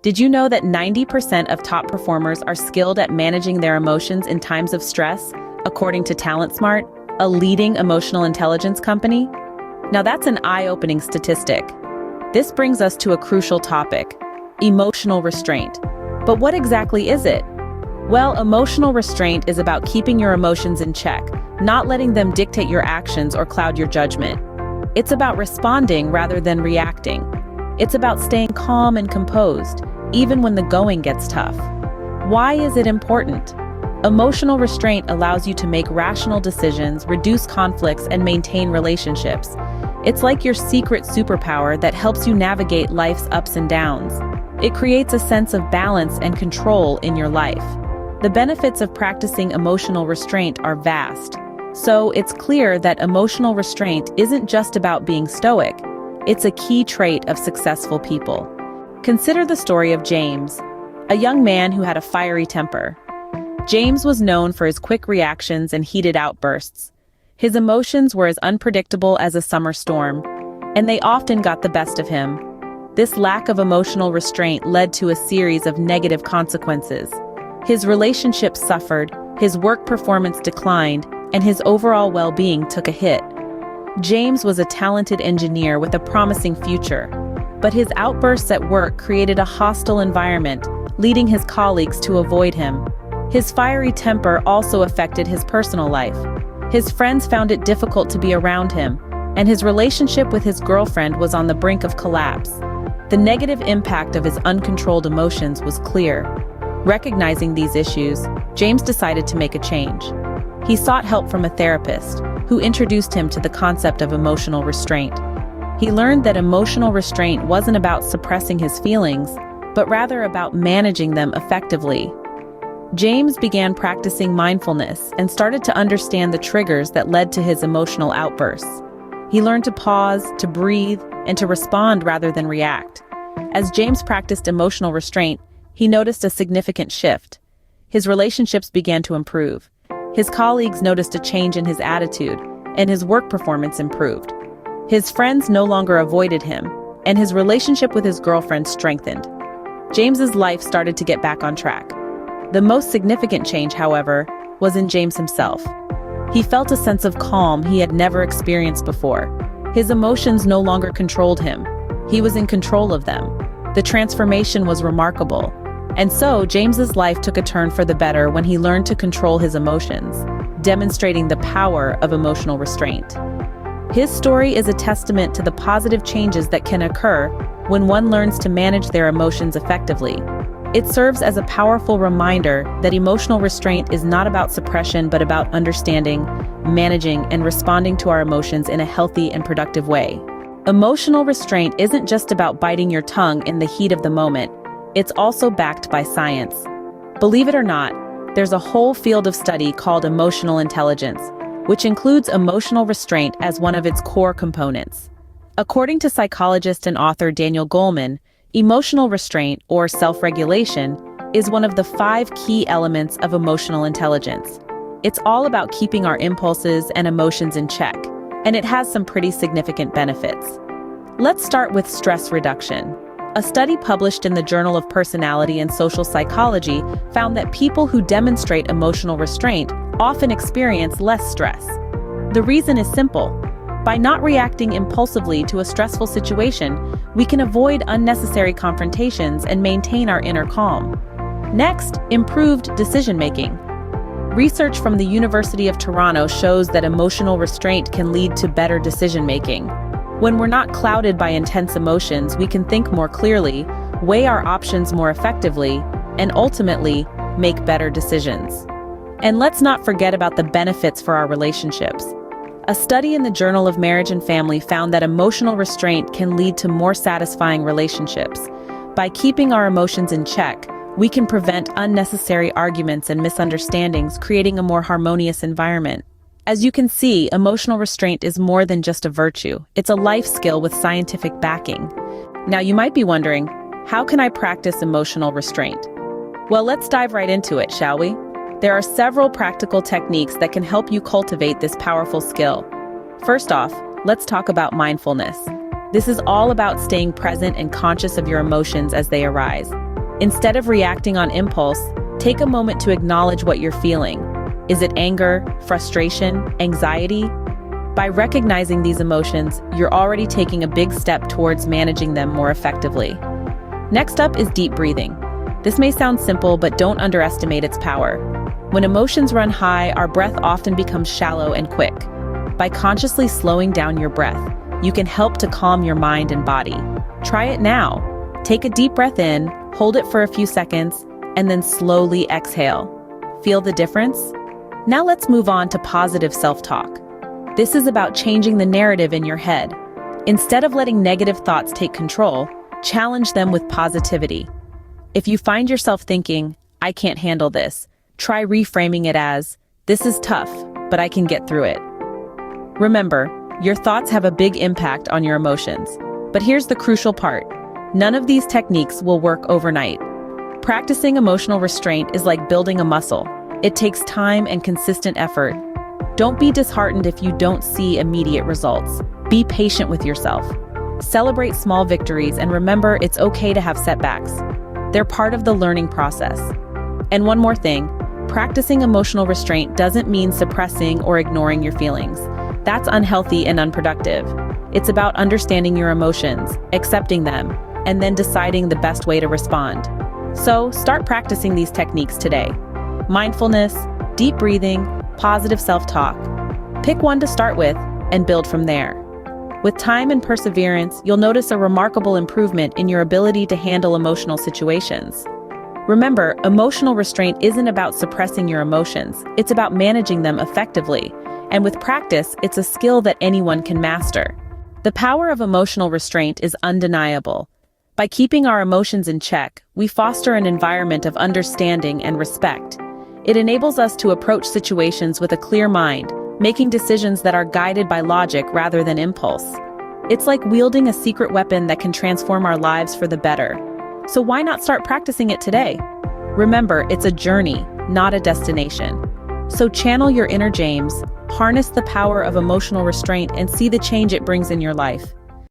Did you know that 90% of top performers are skilled at managing their emotions in times of stress, according to TalentSmart, a leading emotional intelligence company? Now that's an eye-opening statistic. This brings us to a crucial topic: emotional restraint. But what exactly is it? Well, emotional restraint is about keeping your emotions in check, not letting them dictate your actions or cloud your judgment. It's about responding rather than reacting. It's about staying calm and composed, even when the going gets tough. Why is it important? Emotional restraint allows you to make rational decisions, reduce conflicts, and maintain relationships. It's like your secret superpower that helps you navigate life's ups and downs. It creates a sense of balance and control in your life. The benefits of practicing emotional restraint are vast. So it's clear that emotional restraint isn't just about being stoic. It's a key trait of successful people. Consider the story of James, a young man who had a fiery temper. James was known for his quick reactions and heated outbursts. His emotions were as unpredictable as a summer storm, and they often got the best of him. This lack of emotional restraint led to a series of negative consequences. His relationships suffered, his work performance declined, and his overall well-being took a hit. James was a talented engineer with a promising future, but his outbursts at work created a hostile environment, leading his colleagues to avoid him. His fiery temper also affected his personal life. His friends found it difficult to be around him, and his relationship with his girlfriend was on the brink of collapse. The negative impact of his uncontrolled emotions was clear. Recognizing these issues, James decided to make a change. He sought help from a therapist, who introduced him to the concept of emotional restraint. He learned that emotional restraint wasn't about suppressing his feelings, but rather about managing them effectively. James began practicing mindfulness and started to understand the triggers that led to his emotional outbursts. He learned to pause, to breathe, and to respond rather than react. As James practiced emotional restraint, he noticed a significant shift. His relationships began to improve. His colleagues noticed a change in his attitude, and his work performance improved. His friends no longer avoided him, and his relationship with his girlfriend strengthened. James's life started to get back on track. The most significant change, however, was in James himself. He felt a sense of calm he had never experienced before. His emotions no longer controlled him. He was in control of them. The transformation was remarkable. And so, James's life took a turn for the better when he learned to control his emotions, demonstrating the power of emotional restraint. His story is a testament to the positive changes that can occur when one learns to manage their emotions effectively. It serves as a powerful reminder that emotional restraint is not about suppression but about understanding, managing, and responding to our emotions in a healthy and productive way. Emotional restraint isn't just about biting your tongue in the heat of the moment. It's also backed by science. Believe it or not, there's a whole field of study called emotional intelligence, which includes emotional restraint as one of its core components. According to psychologist and author Daniel Goleman, emotional restraint, or self-regulation, is one of the 5 key elements of emotional intelligence. It's all about keeping our impulses and emotions in check, and it has some pretty significant benefits. Let's start with stress reduction. A study published in the Journal of Personality and Social Psychology found that people who demonstrate emotional restraint often experience less stress. The reason is simple. By not reacting impulsively to a stressful situation, we can avoid unnecessary confrontations and maintain our inner calm. Next, improved decision-making. Research from the University of Toronto shows that emotional restraint can lead to better decision-making. When we're not clouded by intense emotions, we can think more clearly, weigh our options more effectively, and ultimately, make better decisions. And let's not forget about the benefits for our relationships. A study in the Journal of Marriage and Family found that emotional restraint can lead to more satisfying relationships. By keeping our emotions in check, we can prevent unnecessary arguments and misunderstandings, creating a more harmonious environment. As you can see, emotional restraint is more than just a virtue. It's a life skill with scientific backing. Now you might be wondering, how can I practice emotional restraint? Well, let's dive right into it, shall we? There are several practical techniques that can help you cultivate this powerful skill. First off, let's talk about mindfulness. This is all about staying present and conscious of your emotions as they arise. Instead of reacting on impulse, take a moment to acknowledge what you're feeling. Is it anger, frustration, anxiety? By recognizing these emotions, you're already taking a big step towards managing them more effectively. Next up is deep breathing. This may sound simple, but don't underestimate its power. When emotions run high, our breath often becomes shallow and quick. By consciously slowing down your breath, you can help to calm your mind and body. Try it now. Take a deep breath in, hold it for a few seconds, and then slowly exhale. Feel the difference? Now let's move on to positive self-talk. This is about changing the narrative in your head. Instead of letting negative thoughts take control, challenge them with positivity. If you find yourself thinking, "I can't handle this," try reframing it as, "This is tough, but I can get through it." Remember, your thoughts have a big impact on your emotions. But here's the crucial part. None of these techniques will work overnight. Practicing emotional restraint is like building a muscle. It takes time and consistent effort. Don't be disheartened if you don't see immediate results. Be patient with yourself. Celebrate small victories and remember it's okay to have setbacks. They're part of the learning process. And one more thing, practicing emotional restraint doesn't mean suppressing or ignoring your feelings. That's unhealthy and unproductive. It's about understanding your emotions, accepting them, and then deciding the best way to respond. So start practicing these techniques today. Mindfulness, deep breathing, positive self-talk. Pick one to start with and build from there. With time and perseverance, you'll notice a remarkable improvement in your ability to handle emotional situations. Remember, emotional restraint isn't about suppressing your emotions, it's about managing them effectively. And with practice, it's a skill that anyone can master. The power of emotional restraint is undeniable. By keeping our emotions in check, we foster an environment of understanding and respect. It enables us to approach situations with a clear mind, making decisions that are guided by logic rather than impulse. It's like wielding a secret weapon that can transform our lives for the better. So why not start practicing it today? Remember, it's a journey, not a destination. So channel your inner James, harness the power of emotional restraint, and see the change it brings in your life.